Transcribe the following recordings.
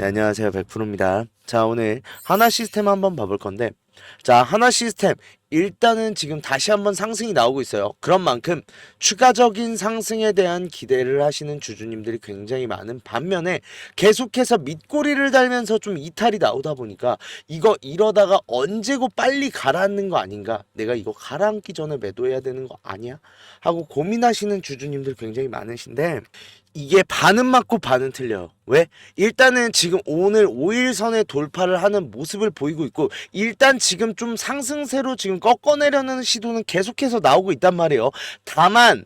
네, 안녕하세요. 백프로입니다. 자, 오늘 하나 시스템 한번 봐볼 건데, 자, 하나 시스템 일단은 지금 다시 한번 상승이 나오고 있어요. 그런 만큼 추가적인 상승에 대한 기대를 하시는 주주님들이 굉장히 많은 반면에 계속해서 밑꼬리를 달면서 좀 이탈이 나오다 보니까 이거 이러다가 언제고 빨리 가라앉는 거 아닌가? 내가 이거 가라앉기 전에 매도해야 되는 거 아니야? 하고 고민하시는 주주님들 굉장히 많으신데, 이게 반은 맞고 반은 틀려요. 왜? 일단은 지금 오늘 5일선에 돌파를 하는 모습을 보이고 있고, 일단 지금 좀 상승세로 지금 꺾어내려는 시도는 계속해서 나오고 있단 말이에요. 다만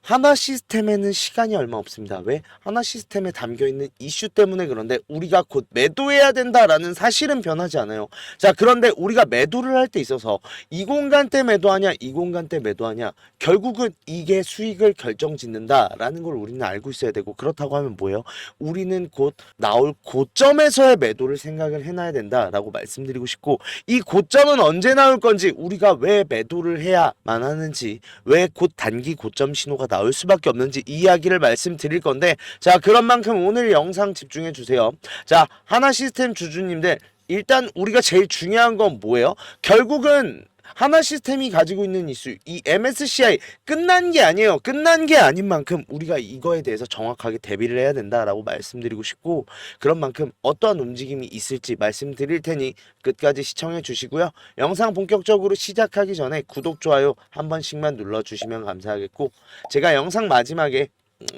하나 시스템에는 시간이 얼마 없습니다. 왜? 하나 시스템에 담겨있는 이슈 때문에. 그런데 우리가 곧 매도해야 된다라는 사실은 변하지 않아요. 자, 그런데 우리가 매도를 할 때 있어서 이 공간 때 매도하냐 이 공간 때 매도하냐, 결국은 이게 수익을 결정짓는다라는 걸 우리는 알고 있어야 되고, 그렇다고 하면 뭐예요? 우리는 곧 나올 고점에서의 매도를 생각을 해놔야 된다라고 말씀드리고 싶고, 이 고점은 언제 나올 건지, 우리가 왜 매도를 해야만 하는지, 왜 곧 단기 고점 신호가 나올 수밖에 없는지 이야기를 말씀드릴 건데, 자, 그런 만큼 오늘 영상 집중해 주세요. 자, 하나 시스템 주주님들, 일단 우리가 제일 중요한 건 뭐예요? 결국은 하나 시스템이 가지고 있는 이슈, 이 MSCI 끝난 게 아니에요. 끝난 게 아닌 만큼 우리가 이거에 대해서 정확하게 대비를 해야 된다라고 말씀드리고 싶고, 그런 만큼 어떠한 움직임이 있을지 말씀드릴 테니 끝까지 시청해 주시고요. 영상 본격적으로 시작하기 전에 구독, 좋아요 한 번씩만 눌러주시면 감사하겠고, 제가 영상 마지막에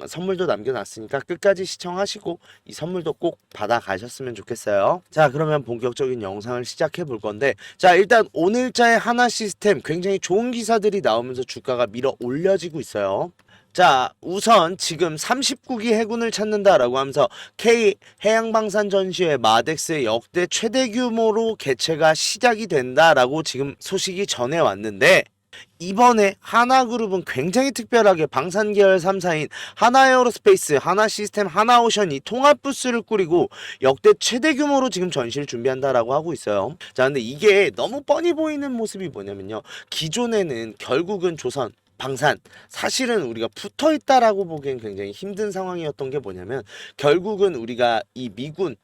선물도 남겨놨으니까 끝까지 시청하시고 이 선물도 꼭 받아가셨으면 좋겠어요. 자, 그러면 본격적인 영상을 시작해 볼 건데, 자, 일단 오늘자의 하나 시스템 굉장히 좋은 기사들이 나오면서 주가가 밀어 올려지고 있어요. 자, 우선 지금 39기 해군을 찾는다라고 하면서 K 해양방산 전시회 마덱스의 역대 최대 규모로 개최가 시작이 된다라고 지금 소식이 전해 왔는데, 이번에 하나그룹은 굉장히 특별하게 방산 계열 3사인 하나에어로스페이스, 하나시스템, 하나오션이 통합 부스를 꾸리고 역대 최대 규모로 지금 전시를 준비한다라고 하고 있어요. 자, 근데 이게 너무 뻔히 보이는 모습이 뭐냐면요, 기존에는 결국은 조선 방산, 사실은 우리가 붙어 있다라고 보기엔 굉장히 힘든 상황이었던 게 뭐냐면, 결국은 우리가 이 미군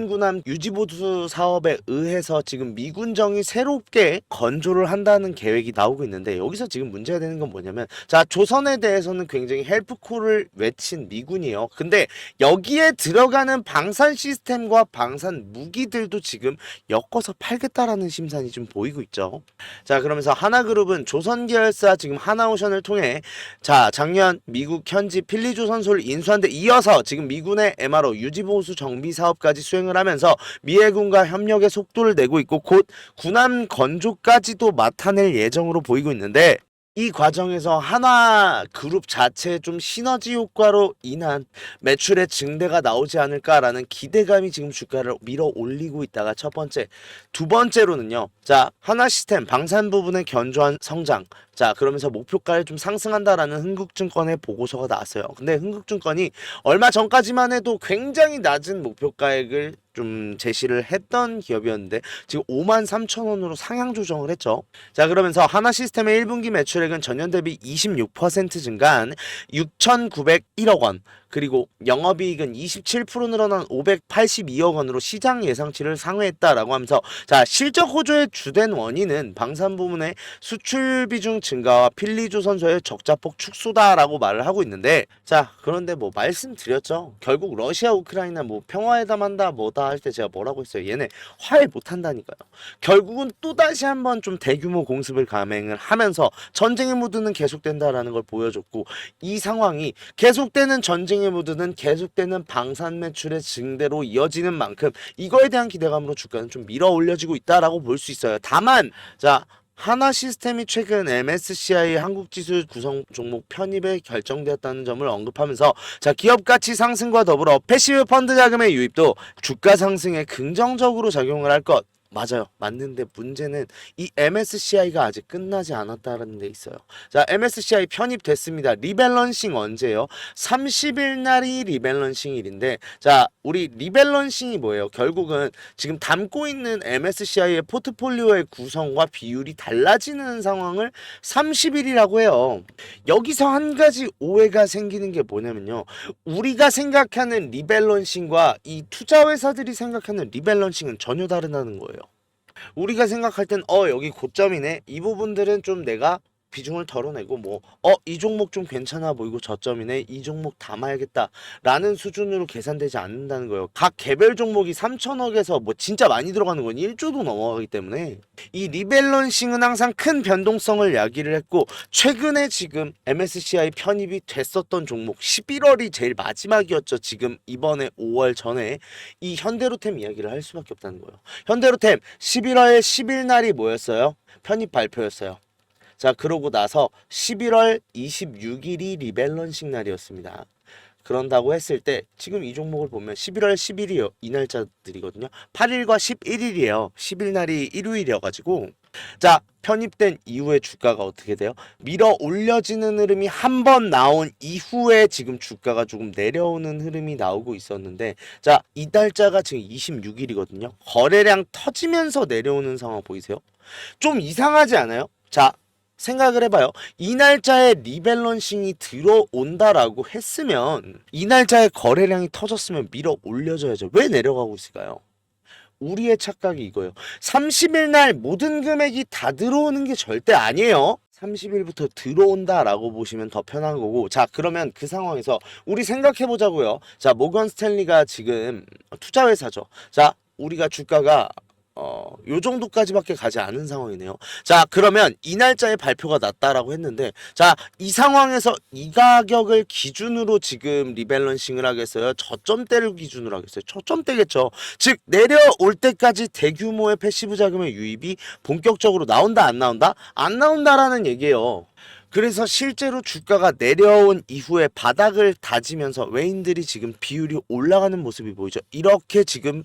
군함 유지보수 사업에 의해서 지금 미군정이 새롭게 건조를 한다는 계획이 나오고 있는데, 여기서 지금 문제가 되는 건 뭐냐면, 자, 조선에 대해서는 굉장히 헬프콜을 외친 미군이에요. 근데 여기에 들어가는 방산 시스템과 방산 무기들도 지금 엮어서 팔겠다라는 심산이 좀 보이고 있죠. 자, 그러면서 하나그룹은 조선 계열사 지금 하나오션을 통해, 자, 작년 미국 현지 필리조선소를 인수한 데 이어서 지금 미군의 MRO 유지보수 정비 사업까지 수행을 하면서 미해군과 협력의 속도를 내고 있고, 곧 군함 건조까지도 맡아낼 예정으로 보이고 있는데, 이 과정에서 하나 그룹 자체의 좀 시너지 효과로 인한 매출의 증대가 나오지 않을까라는 기대감이 지금 주가를 밀어 올리고 있다가 첫 번째. 두 번째로는요, 자, 하나 시스템 방산 부분의 견조한 성장, 자, 그러면서 목표가를 좀 상승한다라는 흥국증권의 보고서가 나왔어요. 근데 흥국증권이 얼마 전까지만 해도 굉장히 낮은 목표가액을 좀 제시를 했던 기업이었는데, 지금 53,000원으로 상향 조정을 했죠. 자, 그러면서 하나 시스템의 1분기 매출액은 전년 대비 26% 증가한 6,901억 원, 그리고 영업이익은 27% 늘어난 582억 원으로 시장 예상치를 상회했다라고 하면서, 자, 실적 호조의 주된 원인은 방산 부문의 수출 비중 증가와 필리조선소의 적자폭 축소다라고 말을 하고 있는데, 자, 그런데 뭐 말씀드렸죠. 결국 러시아 우크라이나 뭐 평화회담한다 뭐다 할 때 제가 뭐라고 했어요? 얘네 화해 못한다니까요. 결국은 또다시 한번 좀 대규모 공습을 감행을 하면서 전쟁의 무드는 계속된다라는 걸 보여줬고, 이 상황이 계속되는 전쟁의 무드는 계속되는 방산 매출의 증대로 이어지는 만큼 이거에 대한 기대감으로 주가는 좀 밀어 올려지고 있다라고 볼 수 있어요. 다만, 자, 하나 시스템이 최근 MSCI 한국지수 구성 종목 편입에 결정되었다는 점을 언급하면서, 자, 기업 가치 상승과 더불어 패시브 펀드 자금의 유입도 주가 상승에 긍정적으로 작용을 할 것, 맞아요. 맞는데 문제는 이 MSCI가 아직 끝나지 않았다는 데 있어요. 자, MSCI 편입됐습니다. 리밸런싱 언제요? 30일 날이 리밸런싱일인데, 자, 우리 리밸런싱이 뭐예요? 결국은 지금 담고 있는 MSCI의 포트폴리오의 구성과 비율이 달라지는 상황을 30일이라고 해요. 여기서 한 가지 오해가 생기는 게 뭐냐면요. 우리가 생각하는 리밸런싱과 이 투자회사들이 생각하는 리밸런싱은 전혀 다르다는 거예요. 우리가 생각할 땐 여기 고점이네. 이 부분들은 좀 내가 비중을 덜어내고 뭐 이 종목 좀 괜찮아 보이고 저점이네. 이 종목 담아야겠다 라는 수준으로 계산되지 않는다는 거예요. 각 개별 종목이 3천억에서 뭐 진짜 많이 들어가는 건 1조도 넘어가기 때문에 이 리밸런싱은 항상 큰 변동성을 야기를 했고, 최근에 지금 MSCI 편입이 됐었던 종목 11월이 제일 마지막이었죠. 지금 이번에 5월 전에 이 현대로템 이야기를 할 수밖에 없다는 거예요. 현대로템 11월 10일 날이 뭐였어요? 편입 발표였어요. 자, 그러고 나서 11월 26일이 리밸런싱 날이었습니다. 그런다고 했을 때 지금 이 종목을 보면 11월 10일이요. 이 날짜들이거든요. 8일과 11일이에요. 10일 날이 일요일이어가지고, 자, 편입된 이후에 주가가 어떻게 돼요? 밀어 올려지는 흐름이 한 번 나온 이후에 지금 주가가 조금 내려오는 흐름이 나오고 있었는데, 자, 이 날짜가 지금 26일이거든요. 거래량 터지면서 내려오는 상황 보이세요? 좀 이상하지 않아요? 자, 생각을 해봐요. 이 날짜에 리밸런싱이 들어온다라고 했으면 이 날짜에 거래량이 터졌으면 밀어 올려줘야죠. 왜 내려가고 있을까요? 우리의 착각이 이거예요. 30일 날 모든 금액이 다 들어오는 게 절대 아니에요. 30일부터 들어온다라고 보시면 더 편한 거고, 자, 그러면 그 상황에서 우리 생각해 보자고요. 자, 모건 스탠리가 지금 투자회사죠. 자, 우리가 주가가 요 정도까지밖에 가지 않은 상황이네요. 자, 그러면 이 날짜에 발표가 났다라고 했는데, 자, 이 상황에서 이 가격을 기준으로 지금 리밸런싱을 하겠어요? 저점대를 기준으로 하겠어요? 저점대겠죠. 즉, 내려올 때까지 대규모의 패시브 자금의 유입이 본격적으로 나온다, 안 나온다? 안 나온다라는 얘기예요. 그래서 실제로 주가가 내려온 이후에 바닥을 다지면서 외인들이 지금 비율이 올라가는 모습이 보이죠. 이렇게 지금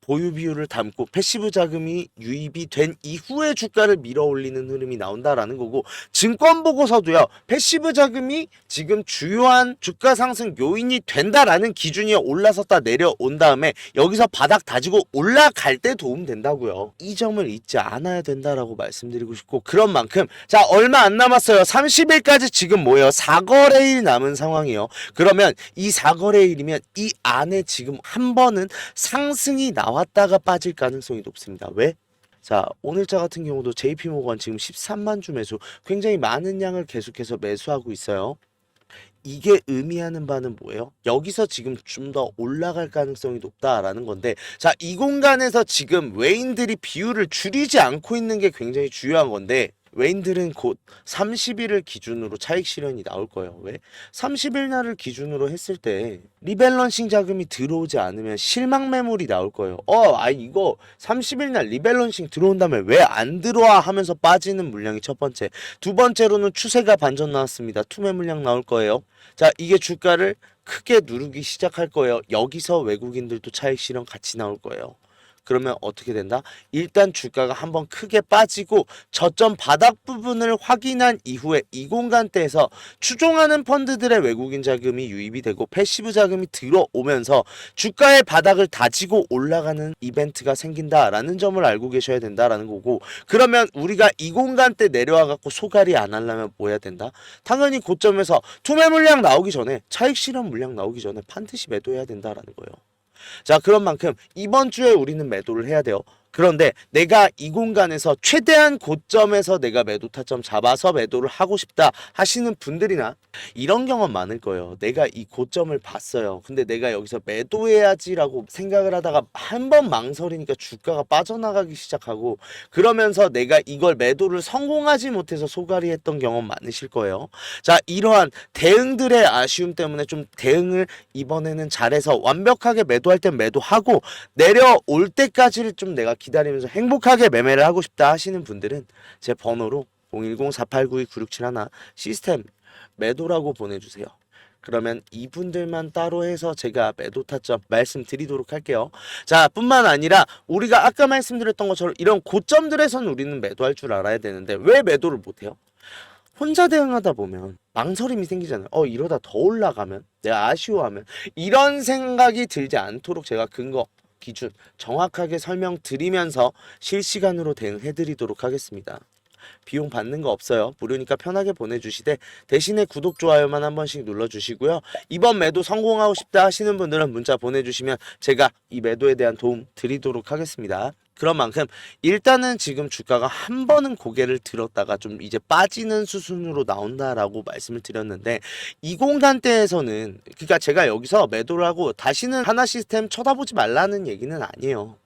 보유 비율을 담고 패시브 자금이 유입이 된 이후에 주가를 밀어 올리는 흐름이 나온다라는 거고, 증권 보고서도요, 패시브 자금이 지금 주요한 주가 상승 요인이 된다라는 기준이 올라섰다 내려온 다음에 여기서 바닥 다지고 올라갈 때 도움 된다고요. 이 점을 잊지 않아야 된다라고 말씀드리고 싶고, 그런 만큼 자, 얼마 안 남았어요. 30일까지 지금 뭐예요? 4거래일 남은 상황이에요. 그러면 이 4거래일이면 이 안에 지금 한 번은 상승이 나왔다가 빠질 가능성이 높습니다. 왜? 자, 오늘자 같은 경우도 JP모건 지금 13만 주 매수, 굉장히 많은 양을 계속해서 매수하고 있어요. 이게 의미하는 바는 뭐예요? 여기서 지금 좀 더 올라갈 가능성이 높다라는 건데, 자, 이 공간에서 지금 외인들이 비율을 줄이지 않고 있는 게 굉장히 중요한 건데, 외인들은 곧 30일을 기준으로 차익 실현이 나올 거예요. 왜? 30일 날을 기준으로 했을 때 리밸런싱 자금이 들어오지 않으면 실망 매물이 나올 거예요. 이거 30일 날 리밸런싱 들어온다면 왜 안 들어와 하면서 빠지는 물량이 첫 번째. 두 번째로는 추세가 반전 나왔습니다. 투매 물량 나올 거예요. 자, 이게 주가를 크게 누르기 시작할 거예요. 여기서 외국인들도 차익 실현 같이 나올 거예요. 그러면 어떻게 된다? 일단 주가가 한번 크게 빠지고 저점 바닥 부분을 확인한 이후에 이 공간대에서 추종하는 펀드들의 외국인 자금이 유입이 되고 패시브 자금이 들어오면서 주가의 바닥을 다지고 올라가는 이벤트가 생긴다라는 점을 알고 계셔야 된다라는 거고, 그러면 우리가 이 공간대 내려와 갖고 소갈이 안 하려면 뭐 해야 된다? 당연히 고점에서 투매 물량 나오기 전에, 차익 실현 물량 나오기 전에 반드시 매도해야 된다라는 거예요. 자, 그런 만큼 이번 주에 우리는 매도를 해야 돼요. 그런데 내가 이 공간에서 최대한 고점에서 내가 매도 타점 잡아서 매도를 하고 싶다 하시는 분들이나 이런 경험 많을 거예요. 내가 이 고점을 봤어요. 근데 내가 여기서 매도해야지라고 생각을 하다가 한 번 망설이니까 주가가 빠져나가기 시작하고, 그러면서 내가 이걸 매도를 성공하지 못해서 소갈이 했던 경험 많으실 거예요. 자, 이러한 대응들의 아쉬움 때문에 좀 대응을 이번에는 잘해서 완벽하게 매도할 땐 매도하고 내려올 때까지를 좀 내가 기다리면서 행복하게 매매를 하고 싶다 하시는 분들은 제 번호로 010-4892-9671 시스템 매도라고 보내주세요. 그러면 이분들만 따로 해서 제가 매도 타점 말씀드리도록 할게요. 자, 뿐만 아니라 우리가 아까 말씀드렸던 것처럼 이런 고점들에서는 우리는 매도할 줄 알아야 되는데 왜 매도를 못해요? 혼자 대응하다 보면 망설임이 생기잖아요. 이러다 더 올라가면, 내가 아쉬워하면, 이런 생각이 들지 않도록 제가 근거 기준 정확하게 설명드리면서 실시간으로 대응해드리도록 하겠습니다. 비용 받는 거 없어요. 무료니까 편하게 보내주시되 대신에 구독, 좋아요만 한 번씩 눌러주시고요. 이번 매도 성공하고 싶다 하시는 분들은 문자 보내주시면 제가 이 매도에 대한 도움 드리도록 하겠습니다. 그런 만큼 일단은 지금 주가가 한 번은 고개를 들었다가 좀 이제 빠지는 수순으로 나온다라고 말씀을 드렸는데, 이 공간대에서는, 그러니까 제가 여기서 매도를 하고 다시는 하나 시스템 쳐다보지 말라는 얘기는 아니에요.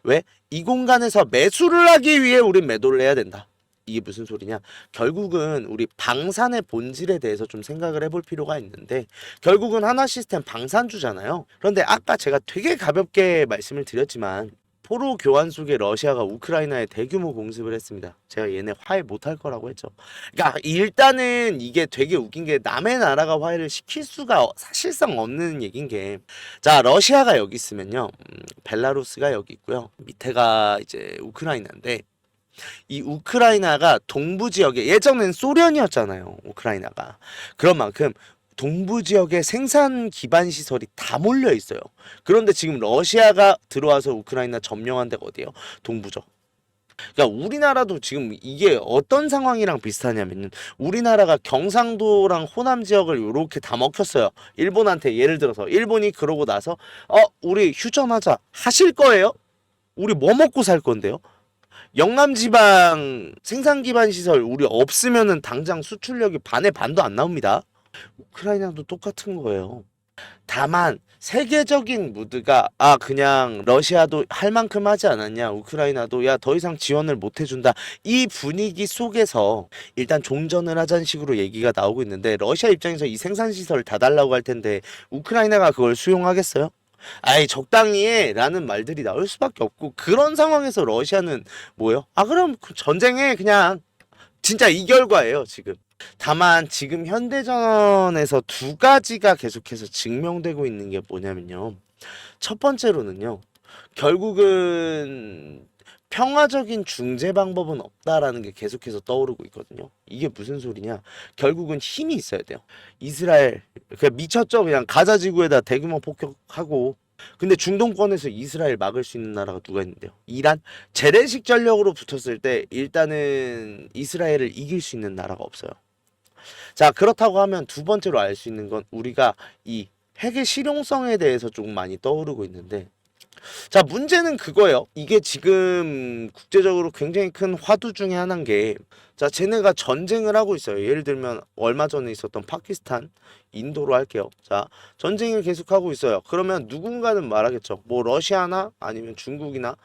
왜? 이 공간에서 매수를 하기 위해 우린 매도를 해야 된다. 이게 무슨 소리냐? 결국은 우리 방산의 본질에 대해서 좀 생각을 해볼 필요가 있는데, 결국은 하나 시스템 방산주잖아요. 그런데 아까 제가 되게 가볍게 말씀을 드렸지만 포로 교환 속에 러시아가 우크라이나에 대규모 공습을 했습니다. 제가 얘네 화해 못할 거라고 했죠. 그러니까 일단은 이게 되게 웃긴 게, 남의 나라가 화해를 시킬 수가 사실상 없는 얘긴 게, 자, 러시아가 여기 있으면요, 벨라루스가 여기 있고요, 밑에가 이제 우크라이나인데, 이 우크라이나가 동부 지역에, 예전엔 소련이었잖아요, 우크라이나가. 그런 만큼 동부 지역에 생산 기반 시설이 다 몰려 있어요. 그런데 지금 러시아가 들어와서 우크라이나 점령한 데가 어디예요? 동부죠. 그러니까 우리나라도 지금 이게 어떤 상황이랑 비슷하냐면은, 우리나라가 경상도랑 호남 지역을 이렇게 다 먹혔어요. 일본한테. 예를 들어서 일본이 그러고 나서 우리 휴전하자 하실 거예요? 우리 뭐 먹고 살 건데요? 영남 지방 생산 기반 시설 우리 없으면은 당장 수출력이 반의 반도 안 나옵니다. 우크라이나도 똑같은 거예요. 다만 세계적인 무드가, 그냥 러시아도 할 만큼 하지 않았냐, 우크라이나도 야 더 이상 지원을 못 해준다, 이 분위기 속에서 일단 종전을 하자는 식으로 얘기가 나오고 있는데, 러시아 입장에서 이 생산시설 다 달라고 할 텐데 우크라이나가 그걸 수용하겠어요? 아이, 적당히 해 라는 말들이 나올 수밖에 없고, 그런 상황에서 러시아는 뭐예요? 그럼 전쟁해 그냥. 진짜 이 결과예요 지금. 다만 지금 현대전에서 두 가지가 계속해서 증명되고 있는 게 뭐냐면요, 첫 번째로는요, 결국은 평화적인 중재 방법은 없다라는 게 계속해서 떠오르고 있거든요. 이게 무슨 소리냐? 결국은 힘이 있어야 돼요. 이스라엘 그냥 미쳤죠. 그냥 가자 지구에다 대규모 폭격하고. 근데 중동권에서 이스라엘 막을 수 있는 나라가 누가 있는데요? 이란? 재래식 전력으로 붙었을 때 일단은 이스라엘을 이길 수 있는 나라가 없어요. 자, 그렇다고 하면 두 번째로 알 수 있는 건, 우리가 이 핵의 실용성에 대해서 조금 많이 떠오르고 있는데, 자, 문제는 그거예요. 이게 지금 국제적으로 굉장히 큰 화두 중에 하나인 게, 자, 쟤네가 전쟁을 하고 있어요. 예를 들면 얼마 전에 있었던 파키스탄, 인도로 할게요. 자, 전쟁을 계속하고 있어요. 그러면 누군가는 말하겠죠. 뭐 러시아나 아니면 중국이나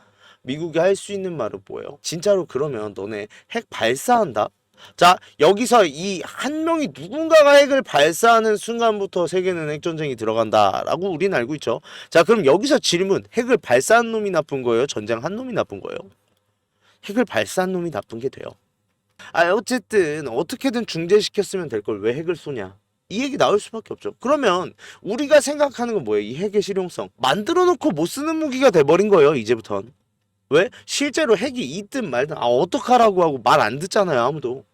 미국이 할 수 있는 말은 뭐예요? 진짜로 그러면 너네 핵 발사한다? 자, 여기서 이 한 명이 누군가가 핵을 발사하는 순간부터 세계는 핵전쟁이 들어간다라고 우리는 알고 있죠. 자, 그럼 여기서 질문, 핵을 발사한 놈이 나쁜 거예요? 전쟁한 놈이 나쁜 거예요? 핵을 발사한 놈이 나쁜 게 돼요. 어쨌든 어떻게든 중재시켰으면 될 걸 왜 핵을 쏘냐, 이 얘기 나올 수밖에 없죠. 그러면 우리가 생각하는 건 뭐예요? 이 핵의 실용성, 만들어 놓고 못 쓰는 무기가 돼버린 거예요 이제부턴. 왜? 실제로 핵이 있든 말든 어떡하라고 하고 말 안 듣잖아요 아무도.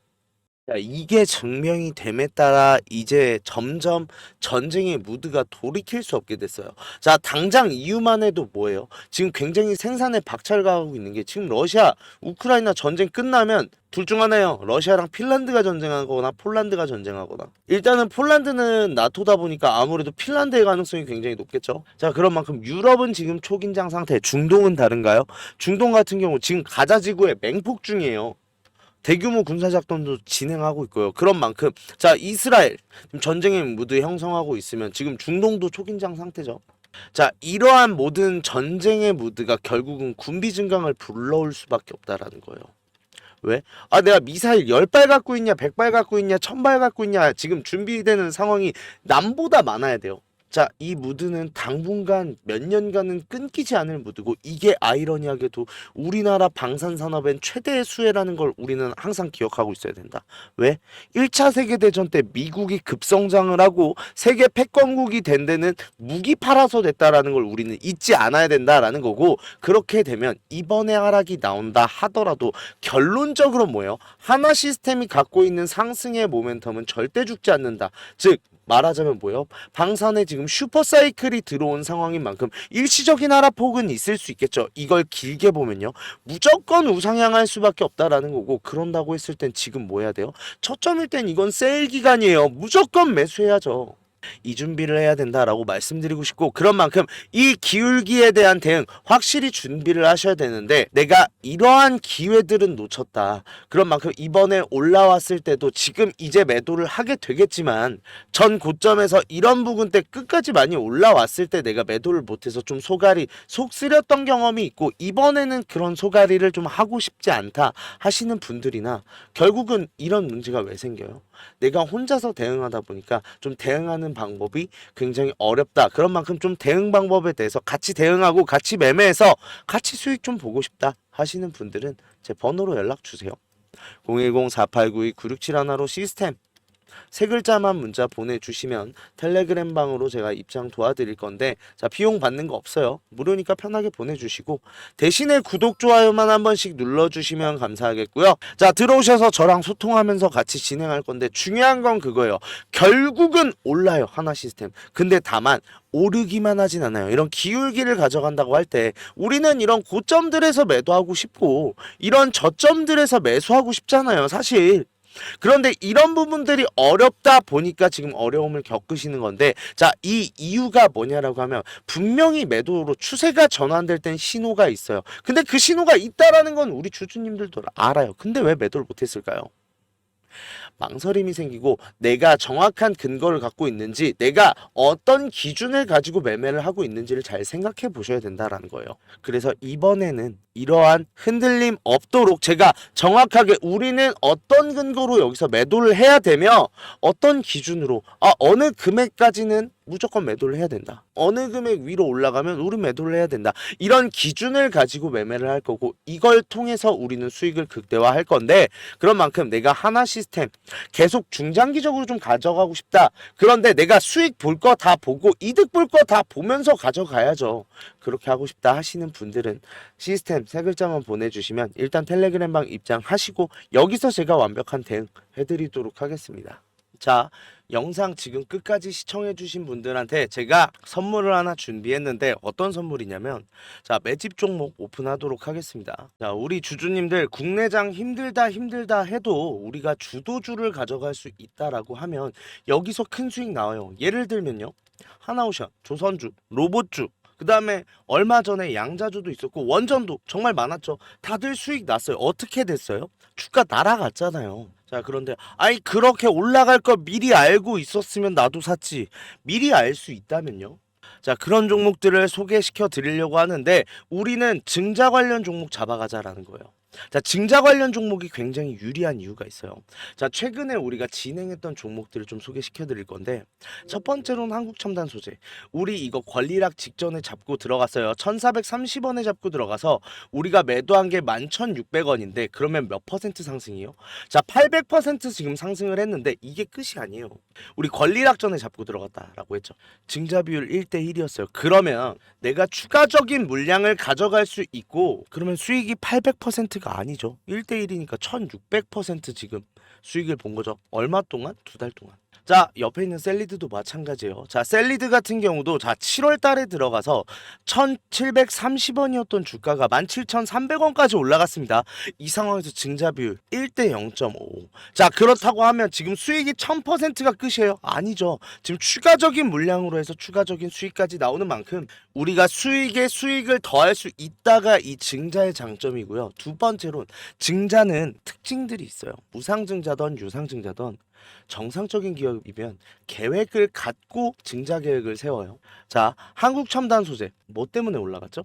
자, 이게 증명이 됨에 따라 이제 점점 전쟁의 무드가 돌이킬 수 없게 됐어요. 자, 당장 이유만 해도 뭐예요? 지금 굉장히 생산에 박차를 가하고 있는 게, 지금 러시아 우크라이나 전쟁 끝나면 둘 중 하나예요. 러시아랑 핀란드가 전쟁하거나 폴란드가 전쟁하거나. 일단은 폴란드는 나토다 보니까 아무래도 핀란드의 가능성이 굉장히 높겠죠. 자, 그런 만큼 유럽은 지금 초긴장 상태. 중동은 다른가요? 중동 같은 경우 지금 가자 지구에 맹폭 중이에요. 대규모 군사작전도 진행하고 있고요. 그런 만큼, 자, 이스라엘 지금 전쟁의 무드 형성하고 있으면 지금 중동도 초긴장 상태죠. 자, 이러한 모든 전쟁의 무드가 결국은 군비 증강을 불러올 수밖에 없다라는 거예요. 왜? 내가 미사일 10발 갖고 있냐, 100발 갖고 있냐, 1000발 갖고 있냐, 지금 준비되는 상황이 남보다 많아야 돼요. 자, 이 무드는 당분간 몇 년간은 끊기지 않을 무드고, 이게 아이러니하게도 우리나라 방산산업의 최대의 수혜라는 걸 우리는 항상 기억하고 있어야 된다. 왜? 1차 세계대전 때 미국이 급성장을 하고 세계 패권국이 된 데는 무기 팔아서 됐다라는 걸 우리는 잊지 않아야 된다라는 거고, 그렇게 되면 이번에 하락이 나온다 하더라도 결론적으로 뭐예요? 하나 시스템이 갖고 있는 상승의 모멘텀은 절대 죽지 않는다. 즉 말하자면 뭐예요? 방산에 지금 슈퍼사이클이 들어온 상황인 만큼 일시적인 하락폭은 있을 수 있겠죠. 이걸 길게 보면요, 무조건 우상향할 수밖에 없다라는 거고, 그런다고 했을 땐 지금 뭐 해야 돼요? 초점일 땐 이건 세일 기간이에요. 무조건 매수해야죠. 이 준비를 해야 된다라고 말씀드리고 싶고, 그런 만큼 이 기울기에 대한 대응 확실히 준비를 하셔야 되는데, 내가 이러한 기회들은 놓쳤다. 그런 만큼 이번에 올라왔을 때도 지금 이제 매도를 하게 되겠지만, 전 고점에서 이런 부분 때 끝까지 많이 올라왔을 때 내가 매도를 못해서 좀 속 쓰렸던 경험이 있고, 이번에는 그런 소가리를 좀 하고 싶지 않다 하시는 분들이나, 결국은 이런 문제가 왜 생겨요? 내가 혼자서 대응하다 보니까 좀 대응하는 방법이 굉장히 어렵다. 그런 만큼 좀 대응 방법에 대해서 같이 대응하고 같이 매매해서 같이 수익 좀 보고 싶다 하시는 분들은 제 번호로 연락 주세요. 010-4892-9671로 시스템 세 글자만 문자 보내주시면 텔레그램 방으로 제가 입장 도와드릴 건데, 자, 비용 받는 거 없어요. 무료니까 편하게 보내주시고, 대신에 구독, 좋아요만 한 번씩 눌러주시면 감사하겠고요. 자, 들어오셔서 저랑 소통하면서 같이 진행할 건데, 중요한 건 그거예요. 결국은 올라요, 하나 시스템. 근데 다만 오르기만 하진 않아요. 이런 기울기를 가져간다고 할 때 우리는 이런 고점들에서 매도하고 싶고 이런 저점들에서 매수하고 싶잖아요, 사실. 그런데 이런 부분들이 어렵다 보니까 지금 어려움을 겪으시는 건데, 자, 이 이유가 뭐냐라고 하면 분명히 매도로 추세가 전환될 땐 신호가 있어요. 근데 그 신호가 있다라는 건 우리 주주님들도 알아요. 근데 왜 매도를 못했을까요? 망설임이 생기고, 내가 정확한 근거를 갖고 있는지, 내가 어떤 기준을 가지고 매매를 하고 있는지를 잘 생각해 보셔야 된다라는 거예요. 그래서 이번에는 이러한 흔들림 없도록 제가 정확하게 우리는 어떤 근거로 여기서 매도를 해야 되며, 어떤 기준으로 어느 금액까지는 무조건 매도를 해야 된다, 어느 금액 위로 올라가면 우리 매도를 해야 된다, 이런 기준을 가지고 매매를 할 거고, 이걸 통해서 우리는 수익을 극대화할 건데, 그런 만큼 내가 하나 시스템 계속 중장기적으로 좀 가져가고 싶다. 그런데 내가 수익 볼 거 다 보고 이득 볼 거 다 보면서 가져가야죠. 그렇게 하고 싶다 하시는 분들은 시스템 세 글자만 보내주시면 일단 텔레그램방 입장하시고, 여기서 제가 완벽한 대응 해드리도록 하겠습니다. 자, 영상 지금 끝까지 시청해주신 분들한테 제가 선물을 하나 준비했는데, 어떤 선물이냐면, 자, 매집 종목 오픈하도록 하겠습니다. 자, 우리 주주님들 국내장 힘들다 해도 우리가 주도주를 가져갈 수 있다라고 하면 여기서 큰 수익 나와요. 예를 들면요, 하나오션, 조선주, 로봇주, 그 다음에 얼마 전에 양자주도 있었고 원전도 정말 많았죠. 다들 수익 났어요. 어떻게 됐어요? 주가 날아갔잖아요. 자, 그런데 그렇게 올라갈 거 미리 알고 있었으면 나도 샀지. 미리 알 수 있다면요? 자, 그런 종목들을 소개시켜 드리려고 하는데, 우리는 증자 관련 종목 잡아가자라는 거예요. 자, 증자 관련 종목이 굉장히 유리한 이유가 있어요. 자, 최근에 우리가 진행했던 종목들을 좀 소개시켜 드릴 건데, 첫 번째로는 한국첨단 소재. 우리 이거 권리락 직전에 잡고 들어갔어요. 1430원에 잡고 들어가서 우리가 매도한 게 11,600원인데 그러면 몇 퍼센트 상승이요? 자, 800% 지금 상승을 했는데 이게 끝이 아니에요. 우리 권리락 전에 잡고 들어갔다라고 했죠. 증자 비율 1대1이었어요. 그러면 내가 추가적인 물량을 가져갈 수 있고, 그러면 수익이 800%가 아니죠. 1대1이니까 1600% 지금 수익을 본 거죠. 얼마 동안? 2달 동안. 자, 옆에 있는 셀리드도 마찬가지예요. 자, 셀리드 같은 경우도 자 7월 달에 들어가서 1730원이었던 주가가 17,300원까지 올라갔습니다. 이 상황에서 증자 비율 1대 0.5. 자, 그렇다고 하면 지금 수익이 1000%가 끝이에요? 아니죠. 지금 추가적인 물량으로 해서 추가적인 수익까지 나오는 만큼 우리가 수익에 수익을 더할 수 있다가 이 증자의 장점이고요. 두 번째로, 증자는 특징들이 있어요. 무상증자든 유상증자든 정상적인 기업이면 계획을 갖고 증자 계획을 세워요. 자, 한국첨단 소재 뭐 때문에 올라갔죠?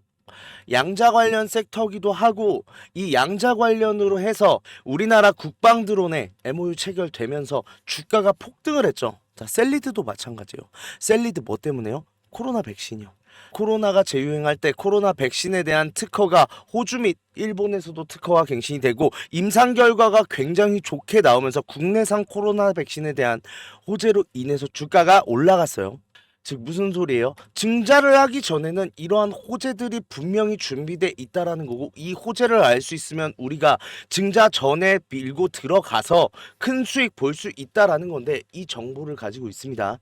양자 관련 섹터기도 하고, 이 양자 관련으로 해서 우리나라 국방 드론에 MOU 체결되면서 주가가 폭등을 했죠. 자, 셀리드도 마찬가지예요. 셀리드 뭐 때문에요? 코로나 백신이요. 코로나가 재유행할 때 코로나 백신에 대한 특허가 호주 및 일본에서도 특허가 갱신이 되고 임상 결과가 굉장히 좋게 나오면서 국내산 코로나 백신에 대한 호재로 인해서 주가가 올라갔어요. 즉 무슨 소리예요? 증자를 하기 전에는 이러한 호재들이 분명히 준비돼 있다라는 거고, 이 호재를 알 수 있으면 우리가 증자 전에 밀고 들어가서 큰 수익 볼 수 있다라는 건데, 이 정보를 가지고 있습니다.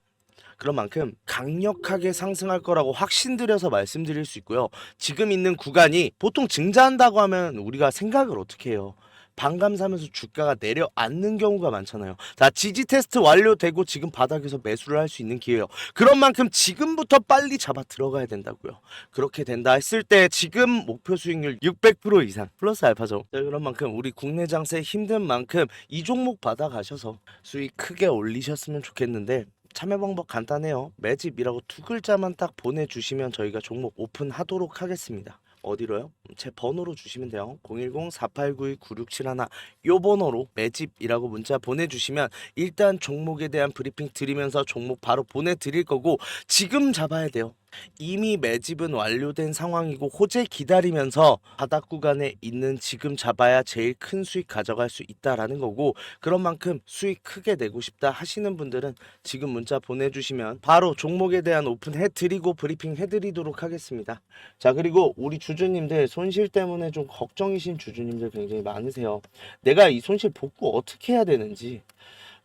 그런 만큼 강력하게 상승할 거라고 확신드려서 말씀드릴 수 있고요. 지금 있는 구간이 보통 증자한다고 하면 우리가 생각을 어떻게 해요? 반감사면서 주가가 내려앉는 경우가 많잖아요. 자, 지지 테스트 완료되고 지금 바닥에서 매수를 할 수 있는 기회예요. 그런 만큼 지금부터 빨리 잡아 들어가야 된다고요. 그렇게 된다 했을 때 지금 목표 수익률 600% 이상 플러스 알파죠. 자, 그런 만큼 우리 국내 장세 힘든 만큼 이 종목 받아가셔서 수익 크게 올리셨으면 좋겠는데, 참여 방법 간단해요. 매집이라고 두 글자만 딱 보내주시면 저희가 종목 오픈하도록 하겠습니다. 어디로요? 제 번호로 주시면 돼요. 010-4892-9671 요 번호로 매집이라고 문자 보내주시면 일단 종목에 대한 브리핑 드리면서 종목 바로 보내드릴 거고, 지금 잡아야 돼요. 이미 매집은 완료된 상황이고 호재 기다리면서 바닥 구간에 있는 지금 잡아야 제일 큰 수익 가져갈 수 있다라는 거고, 그런 만큼 수익 크게 내고 싶다 하시는 분들은 지금 문자 보내주시면 바로 종목에 대한 오픈 해드리고 브리핑 해드리도록 하겠습니다. 자, 그리고 우리 주주님들 손실 때문에 좀 걱정이신 주주님들 굉장히 많으세요. 내가 이 손실 복구 어떻게 해야 되는지,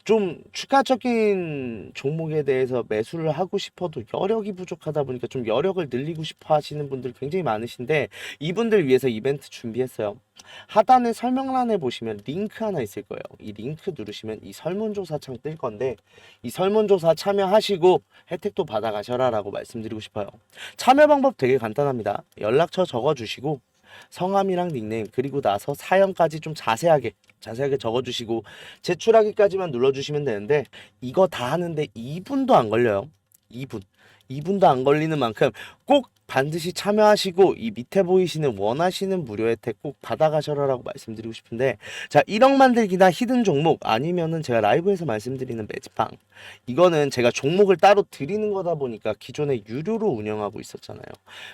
좀 추가적인 종목에 대해서 매수를 하고 싶어도 여력이 부족하다 보니까 좀 여력을 늘리고 싶어 하시는 분들 굉장히 많으신데, 이분들 위해서 이벤트 준비했어요. 하단에 설명란에 보시면 링크 하나 있을 거예요. 이 링크 누르시면 이 설문조사 창 뜰 건데, 이 설문조사 참여하시고 혜택도 받아가셔라 라고 말씀드리고 싶어요. 참여 방법 되게 간단합니다. 연락처 적어주시고 성함이랑 닉네임, 그리고 나서 사연까지 좀 자세하게 적어주시고 제출하기까지만 눌러주시면 되는데, 이거 다 하는데 2분도 안 걸려요. 2분도 안 걸리는 만큼 꼭 반드시 참여하시고 이 밑에 보이시는 원하시는 무료 혜택 꼭 받아가셔라라고 말씀드리고 싶은데, 자, 1억 만들기나 히든 종목 아니면은 제가 라이브에서 말씀드리는 매집방, 이거는 제가 종목을 따로 드리는 거다 보니까 기존에 유료로 운영하고 있었잖아요.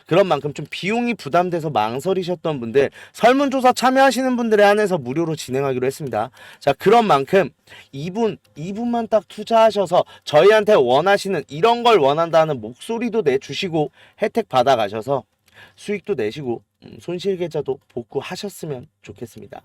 그런 만큼 좀 비용이 부담돼서 망설이셨던 분들, 설문조사 참여하시는 분들에 한해서 무료로 진행하기로 했습니다. 자, 그런 만큼 2분만 딱 투자하셔서 저희한테 원하시는 이런 걸 원한다는 목소리도 내주시고 혜택 받아가셔서 수익도 내시고 손실 계좌도 복구하셨으면 좋겠습니다.